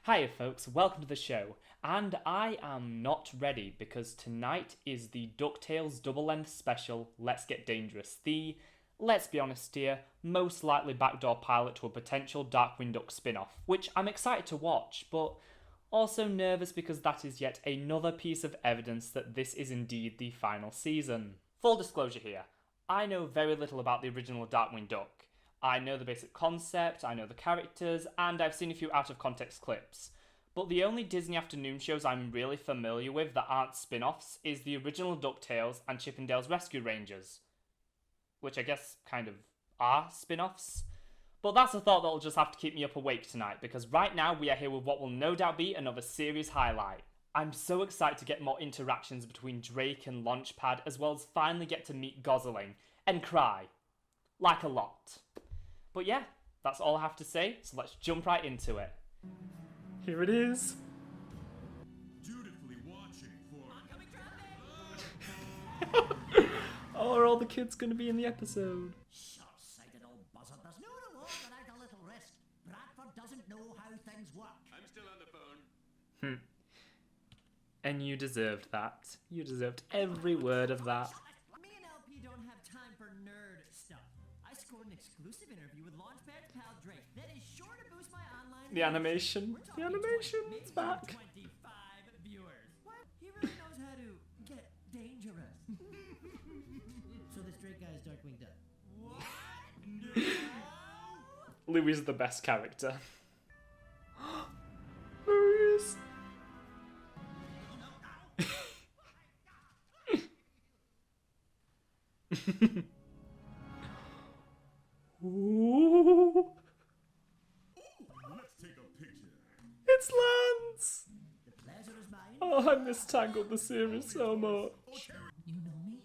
Hiya folks, welcome to the show, and I am not ready because tonight is the Ducktales double-length special Let's Get Dangerous, the, let's be honest here, most likely backdoor pilot to a potential Darkwing Duck spin-off, which I'm excited to watch, but also nervous because that is yet another piece of evidence that this is indeed the final season. Full disclosure here, I know very little about the original Darkwing Duck. I know the basic concept, I know the characters, and I've seen a few out-of-context clips. But the only Disney afternoon shows I'm really familiar with that aren't spin-offs is the original DuckTales and Chip 'n Dale's Rescue Rangers. Which I guess kind of are spin-offs. But that's a thought that'll just have to keep me up awake tonight, because right now we are here with what will no doubt be another series highlight. I'm so excited to get more interactions between Drake and Launchpad, as well as finally get to meet Gosling and cry. Like a lot. But yeah, that's all I have to say, so let's jump right into it. Here it is. Dutifully watching for oncoming traffic. Oh, are all the kids going to be in the episode? Short-sighted old buzzard. There's no reward without a little risk. Bradford doesn't know how things work. I'm still on the phone. And you deserved that. You deserved every word of that. Me and LP don't have time for nerd stuff. I scored an exclusive interview with Launchpad pal Drake that is sure to boost my online. The animation. The animation. It's back. 25 viewers. What? He really knows how to get dangerous. So this Drake guy is Darkwing Duck. What? No. Louis is the best character. There he is. Ooh. Let's take a picture. It's Lance! The pleasure is mine. Oh, I mistangled the series so much. You know me?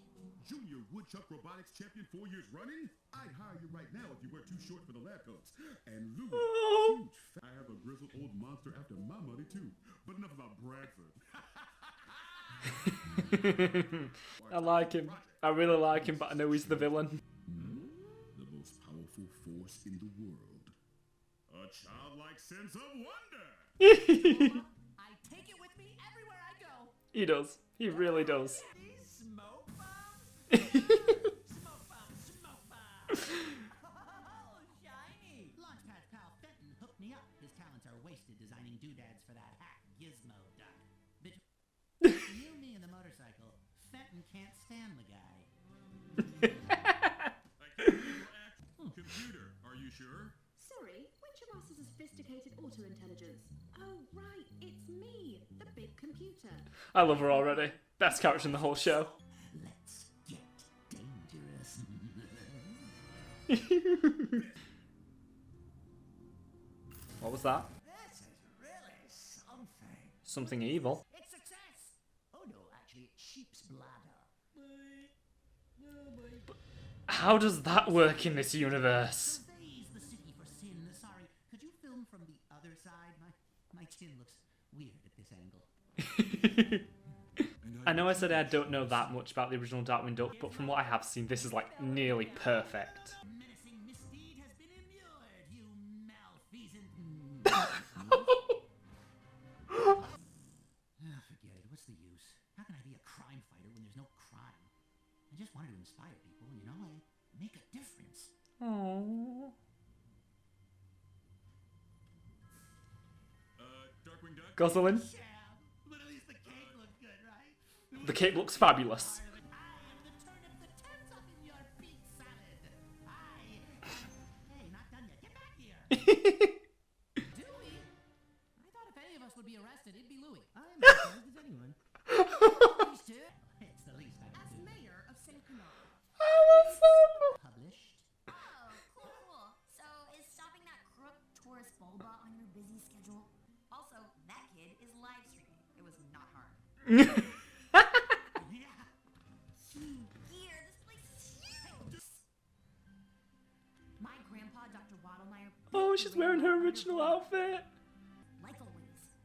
Junior Woodchuck Robotics Champion 4 years running? I'd hire you right now if you were too short for the lab coats. And Louis, Oh. huge. I have a grizzled old monster after my money too. But enough about Bradford. I like him. I really like him, but I know he's the villain. The most powerful force in the world. A childlike sense of wonder. I take it with me everywhere I go. He does. He really does. These smoke bombs? Smoke bombs, smoke bombs. Oh, shiny. Launchpad's pal Fenton hooked me up. His talents are wasted designing doodads for that hack Gizmo duck. You, me, and the motorcycle. Fenton can't stand the guy. Computer, are you sure? Sorry, which of us is a sophisticated auto-intelligence? Oh, right, it's me, the big computer. I love her already. Best character in the whole show. Let's get dangerous. What was that? This is really something. Something evil. It's success. Oh no, actually, it's sheep's bladder. How does that work in this universe? Surveys the city for sin. Sorry, could you film from the other side? My chin looks weird at this angle. I know I said I don't know that much about the original Darkwing Duck, but from what I have seen, this is like nearly perfect. Menacing misdeed has been immured, you malfeasant. Forget it. What's the use? How can I be a crime fighter when there's no crime? I just wanted to inspire people, you know, and make a difference. Aww. Darkwing Duck? Gosling. Yeah, but at least the cake looks good, right? The cake looks fabulous. I am the turnip that turns up in your beet salad. Hey, not done yet. Get back here. Dewey? I thought if any of us would be arrested, it'd be Louis. I'm as scared as anyone. These two? It's the least I can As do. mayor of St. Bernard. Published. Oh, cool. So is stopping that crook tourist bulba on your busy schedule? Also, that kid is live streaming. It was not hard. Yeah. Here, this place is huge. My grandpa, Dr. Waddlemeyer. Oh, she's wearing her original outfit. Like always.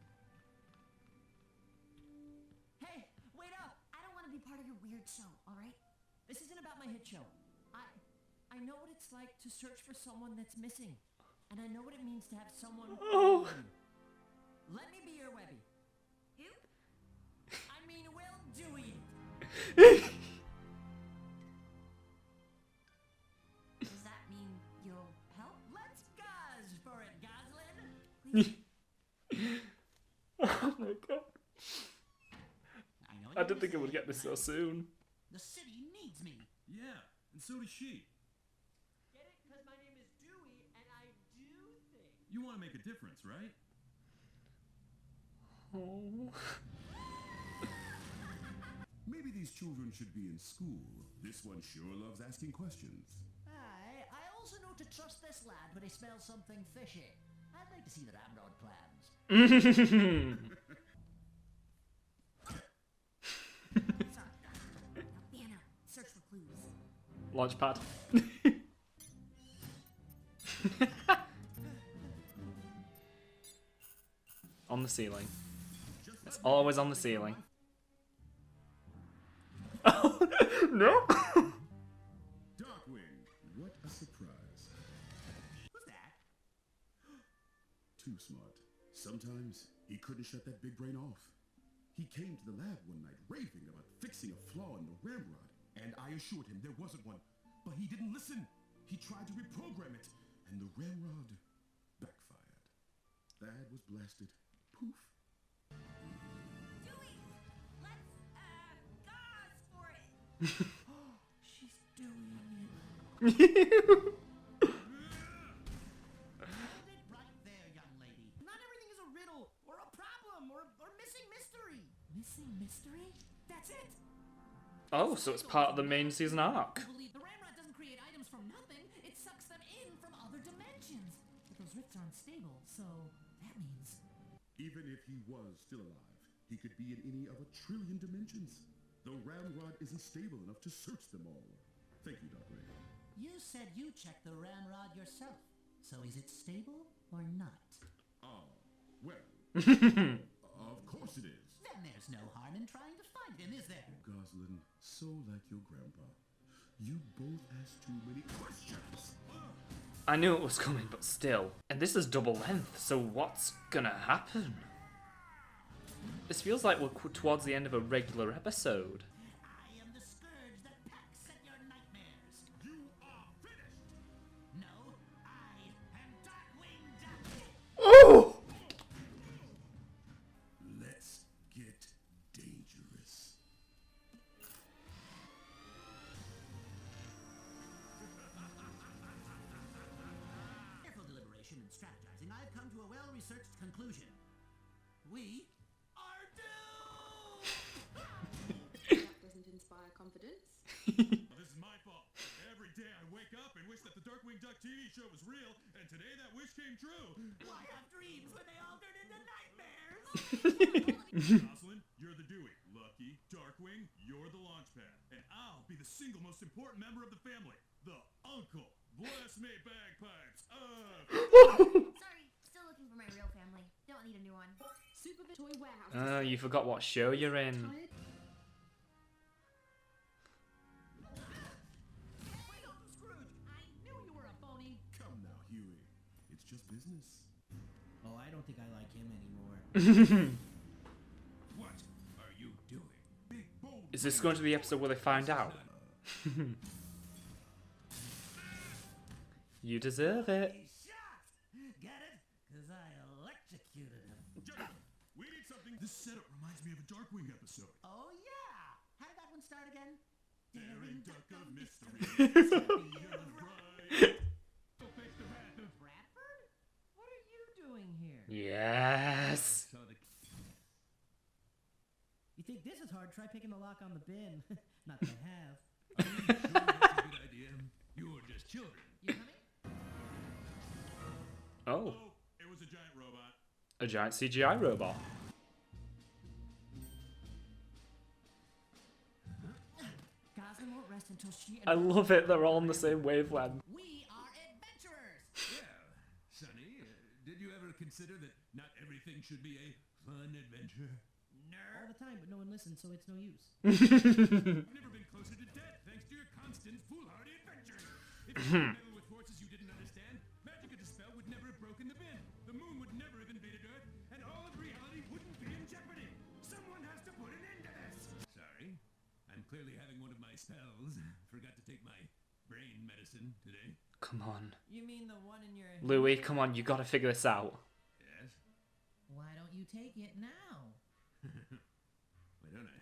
Hey, wait up. I don't want to be part of your weird show, all right? This isn't about my hit show. I know what it's like to search for someone that's missing. And I know what it means to have someone Oh. follow you. Does that mean you'll help? Let's gaz for it, Goslin. Oh my god. I know I didn't think it would get this so soon. The city needs me. Yeah, and so does she. Get it? Because my name is Dewey, and I do things. You want to make a difference, right? Oh. Maybe these children should be in school. This one sure loves asking questions. I also know to trust this lad when he smells something fishy. I'd like to see the Ramrod plans. Sorry. Anna, search for clues. Launchpad. On the ceiling. It's always on the ceiling. Oh, no! Darkwing, what a surprise. Who's that? Too smart. Sometimes he couldn't shut that big brain off. He came to the lab one night raving about fixing a flaw in the ramrod, and I assured him there wasn't one. But he didn't listen. He tried to reprogram it, and the ramrod backfired. Thad was blasted. Poof. Dewey, let's, gauze for it. She's doing it. Hold it right there, young lady. Not everything is a riddle, or a problem, or missing mystery. Missing mystery? That's it. Oh, so it's part of the main season arc. I believe the ramrod doesn't create items from nothing. It sucks them in from other dimensions. But those rifts are unstable, so that means... Even if he was still alive, he could be in any of 1 trillion dimensions. The ramrod isn't stable enough to search them all. Thank you, Darkwing. You said you checked the ramrod yourself. So is it stable or not? Ah, well, of course it is. Then there's no harm in trying to find him, is there? Goslin, so like your grandpa. You both ask too many questions. I knew it was coming, but still. And this is double length, so what's gonna happen? This feels like we're towards the end of a regular episode. I am the scourge that pecks at your nightmares. You are finished. No, I am Darkwing Duck. Oh! Let's get dangerous. Careful deliberation and strategizing, I've come to a well-researched conclusion. We are doomed! That doesn't inspire confidence. This is my fault. Every day I wake up and wish that the Darkwing Duck TV show was real, and today that wish came true. Why have dreams when they all turn into nightmares? Goslin, you're the Dewey. Lucky, Darkwing, you're the Launchpad. And I'll be the single most important member of the family, the uncle. Bless me, bagpipes. Sorry, still looking for my real family. Don't need a new one. Super Toy Warehouse. You forgot what show you're in. Tired? Wait up, Scrooge! I knew you were a phony! Come now, Huey. It's just business. Oh, I don't think I like him anymore. What are you doing? Big, bold. Is this going to be the episode where they find out? You deserve it. He's shot! Get it? Because I electrocuted him. Gentlemen, we need something. This setup reminds me of a Darkwing episode. Oh, yeah! How did that one start again? Daring Duck of Mystery. Bradford? What are you doing here? Yes. You think this is hard? Try picking the lock on the bin. Not that I have. That's a good idea. You're just children. You coming? Oh, Oh, it was a giant robot. a giant CGI robot. Goslin won't rest until she and I love it. They're all on the same wavelength. we are adventurers! Yeah, Sonny, did you ever consider that not everything should be a fun adventure? All the time, but no one listens, so it's no use. You've never been closer to death thanks to your constant foolhardy adventures. If you could meddle with forces you didn't understand, magic or dispel would never have broken the bin. The moon would never have invaded Earth, and all of reality wouldn't be in jeopardy. Someone has to put an end to this. Sorry, I'm clearly having one of my spells. Forgot to take my brain medicine today. Come on. You mean the one in your Louis, come on, you gotta figure this out. Yes? Why don't you take it now? Why don't I?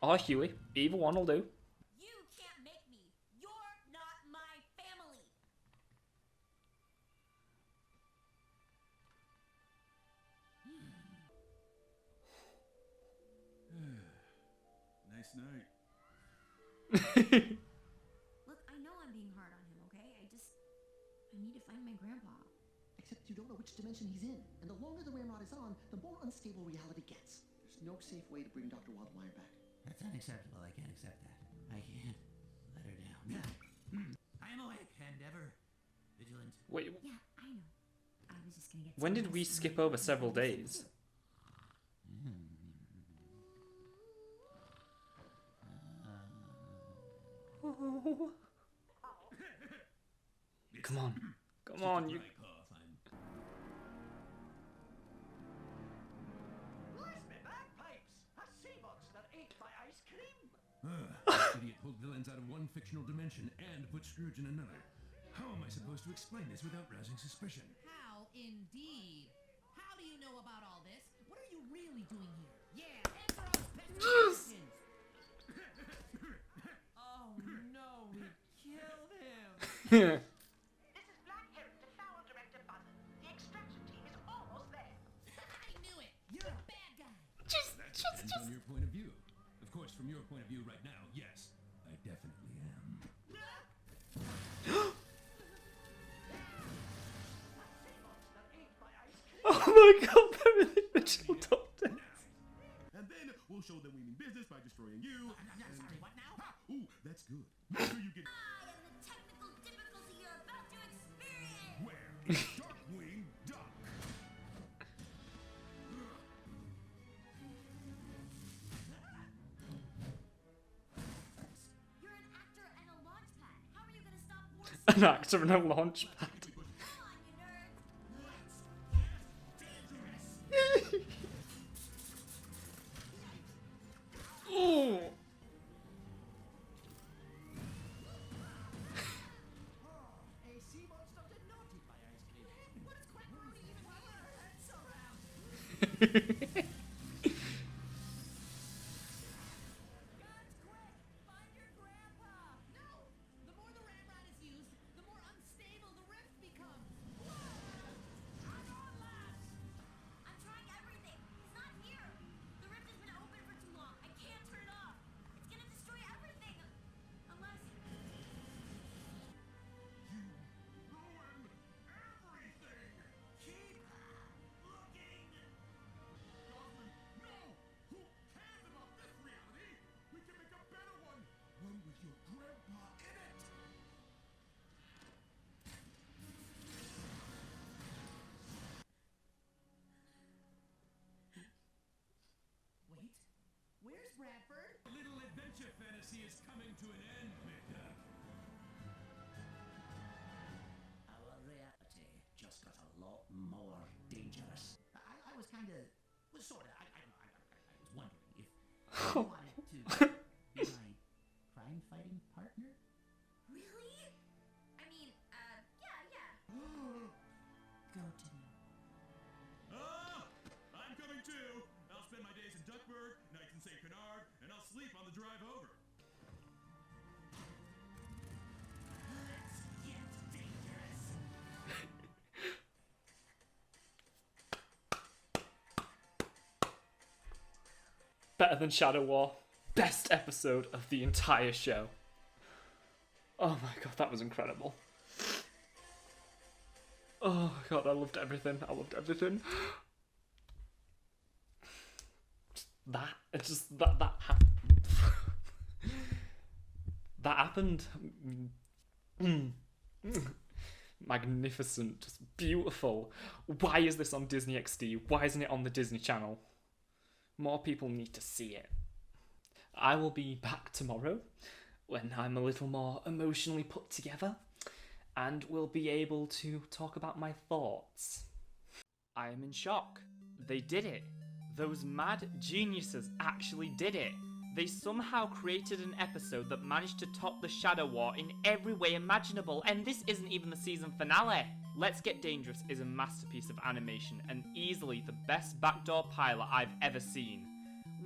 Or Huey, either one will do. You can't make me. You're not my family. Nice night. Look, I know I'm being hard on him, okay? I need to find my grandpa. Except you don't know which dimension he's in. And the longer the ramrod is on, the more unstable reality gets. There's no safe way to bring Dr. Wildwire back. That's unacceptable. I can't accept that. I can't let her down. I am awake and ever vigilant. Wait, Yeah, I know. I was just gonna get when some did we rest and skip then over several days? Come on. Come on, you... Where's my bagpipes? A sea monster ate my ice cream. Idiot pulled villains out of one fictional dimension and put Scrooge in another. How am I supposed to explain this without rousing suspicion? How indeed? How do you know about all this? What are you really doing here? Yeah, answer all those pesky questions. Oh no, we killed him. This is Black Heron to Foul Director Button. The extraction team is almost there. I knew it. You're a bad guy. That depends on your point of view. Of course, from your point of view right now, yes, I definitely am. Oh my god, they're in the original Ducktales. And then we'll show them we mean business by destroying you. I'm sorry, what now? Ha! Ooh, that's good. Make sure you get I am the technical difficulty you're about to experience. where is Darkwing Duck. You're an actor and a launch pad. How are you gonna stop war? An actor in a launch pad. Come on, you nerds. Ooh. A sea monster did not eat my ice cream. What is Quackroony even while our heads around? Guys, quick! Find your grandpa! No! The more the ramrod is used, the more unstable the rift becomes. I'm trying everything. He's not here. The rift has been open for too long. I can't turn it off. It's gonna destroy everything. Unless... Ruin everything. Keep looking. Goblin, no! Who cares about this reality? We can make a better one. One with your grandpa in it. Wait, where's Bradford? Little adventure fantasy is coming to an end, Duck. Our reality just got a lot more dangerous. I was kind of, sort of, I was wondering if you wanted to be my crime-fighting partner? Really? I mean, yeah. Go to me. Ah! I'm coming too. I'll spend my days in Duckburg, nights in St. Bernard, and I'll sleep on the drive over. Let's get dangerous. Better than Shadow War. Best episode of the entire show. Oh my god, that was incredible. Oh god, I loved everything. I loved everything. That happened. Magnificent, just beautiful. Why is this on Disney XD? Why isn't it on the Disney Channel? More people need to see it. I will be back tomorrow when I'm a little more emotionally put together and will be able to talk about my thoughts. I am in shock. They did it. Those mad geniuses actually did it. They somehow created an episode that managed to top the Shadow War in every way imaginable, and this isn't even the season finale. Let's Get Dangerous is a masterpiece of animation and easily the best backdoor pilot I've ever seen.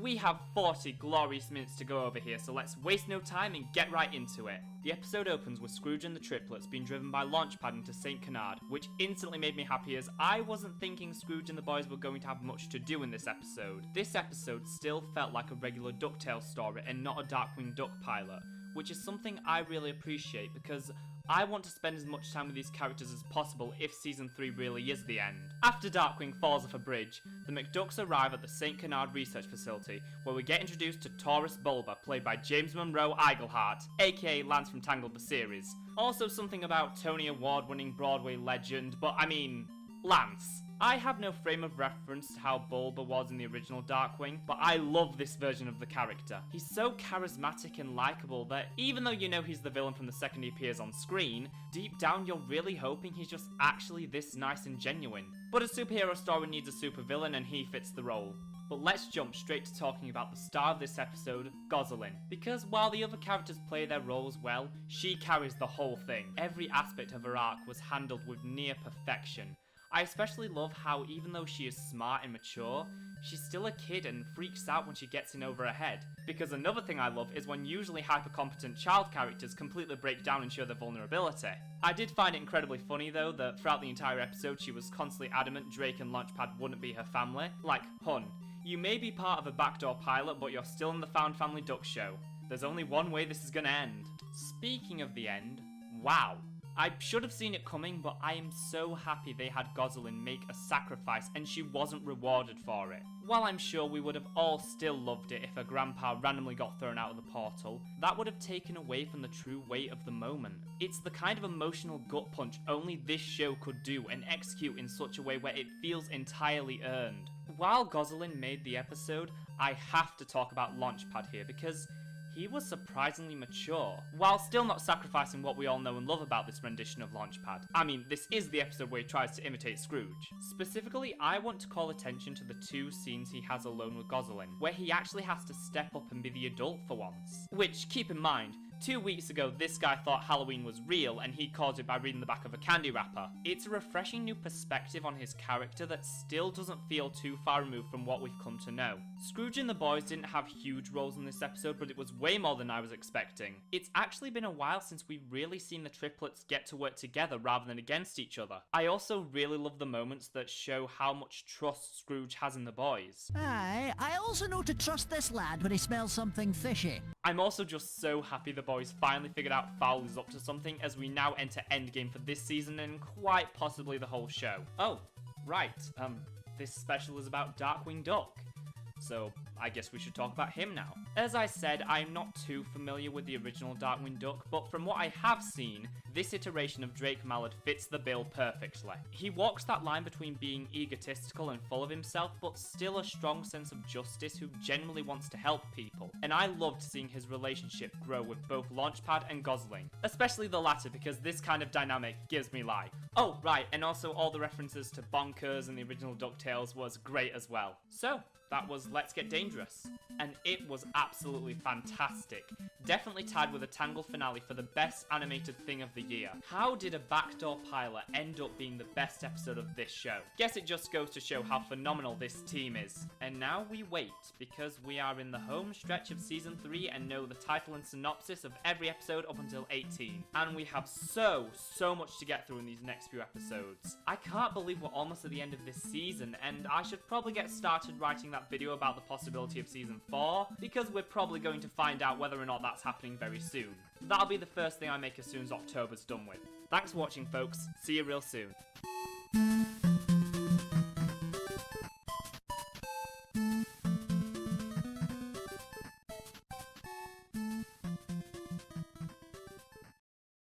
We have 40 glorious minutes to go over here, so let's waste no time and get right into it. The episode opens with Scrooge and the triplets being driven by Launchpad into St. Canard, which instantly made me happy as I wasn't thinking Scrooge and the boys were going to have much to do in this episode. This episode still felt like a regular Ducktales story and not a Darkwing Duck pilot, which is something I really appreciate because I want to spend as much time with these characters as possible if Season 3 really is the end. After Darkwing falls off a bridge, the McDucks arrive at the St. Canard Research Facility, where we get introduced to Taurus Bulba, played by James Monroe Iglehart, aka Lance from Tangled the series. Also something about Tony Award-winning Broadway legend, but I mean, Lance. I have no frame of reference to how Bulba was in the original Darkwing, but I love this version of the character. He's so charismatic and likeable that even though you know he's the villain from the second he appears on screen, deep down you're really hoping he's just actually this nice and genuine. But a superhero story needs a supervillain and he fits the role. But let's jump straight to talking about the star of this episode, Gosling. Because while the other characters play their roles well, she carries the whole thing. Every aspect of her arc was handled with near perfection. I especially love how even though she is smart and mature, she's still a kid and freaks out when she gets in over her head. Because another thing I love is when usually hyper-competent child characters completely break down and show their vulnerability. I did find it incredibly funny though that throughout the entire episode she was constantly adamant Drake and Launchpad wouldn't be her family. Like, hun, you may be part of a backdoor pilot but you're still in the Found Family Duck show. There's only one way this is gonna end. Speaking of the end, wow. I should have seen it coming, but I am so happy they had Gosling make a sacrifice and she wasn't rewarded for it. While I'm sure we would have all still loved it if her grandpa randomly got thrown out of the portal, that would have taken away from the true weight of the moment. It's the kind of emotional gut punch only this show could do and execute in such a way where it feels entirely earned. While Gosling made the episode, I have to talk about Launchpad here because he was surprisingly mature, while still not sacrificing what we all know and love about this rendition of Launchpad. I mean, this is the episode where he tries to imitate Scrooge. Specifically, I want to call attention to the two scenes he has alone with Gosling, where he actually has to step up and be the adult for once. Which, keep in mind, 2 weeks ago, this guy thought Halloween was real and he caused it by reading the back of a candy wrapper. It's a refreshing new perspective on his character that still doesn't feel too far removed from what we've come to know. Scrooge and the boys didn't have huge roles in this episode, but it was way more than I was expecting. It's actually been a while since we've really seen the triplets get to work together rather than against each other. I also really love the moments that show how much trust Scrooge has in the boys. Aye, I also know to trust this lad when he smells something fishy. I'm also just so happy the boys finally figured out Fowl is up to something as we now enter Endgame for this season and quite possibly the whole show. Oh, right, this special is about Darkwing Duck. So I guess we should talk about him now. As I said, I'm not too familiar with the original Darkwing Duck, but from what I have seen, this iteration of Drake Mallard fits the bill perfectly. He walks that line between being egotistical and full of himself, but still a strong sense of justice who genuinely wants to help people. And I loved seeing his relationship grow with both Launchpad and Gosling, especially the latter because this kind of dynamic gives me life. Oh, right, and also all the references to Bonkers and the original Ducktales was great as well. So, that was Let's Get Dangerous, and it was absolutely fantastic. Definitely tied with a Tangled finale for the best animated thing of the year. How did a backdoor pilot end up being the best episode of this show? Guess it just goes to show how phenomenal this team is. And now we wait, because we are in the home stretch of Season 3 and know the title and synopsis of every episode up until 18. And we have so much to get through in these next few episodes. I can't believe we're almost at the end of this season, and I should probably get started writing that video about the possibility of Season 4, because we're probably going to find out whether or not that's happening very soon. That'll be the first thing I make as soon as October's done with. Thanks for watching, folks. See you real soon.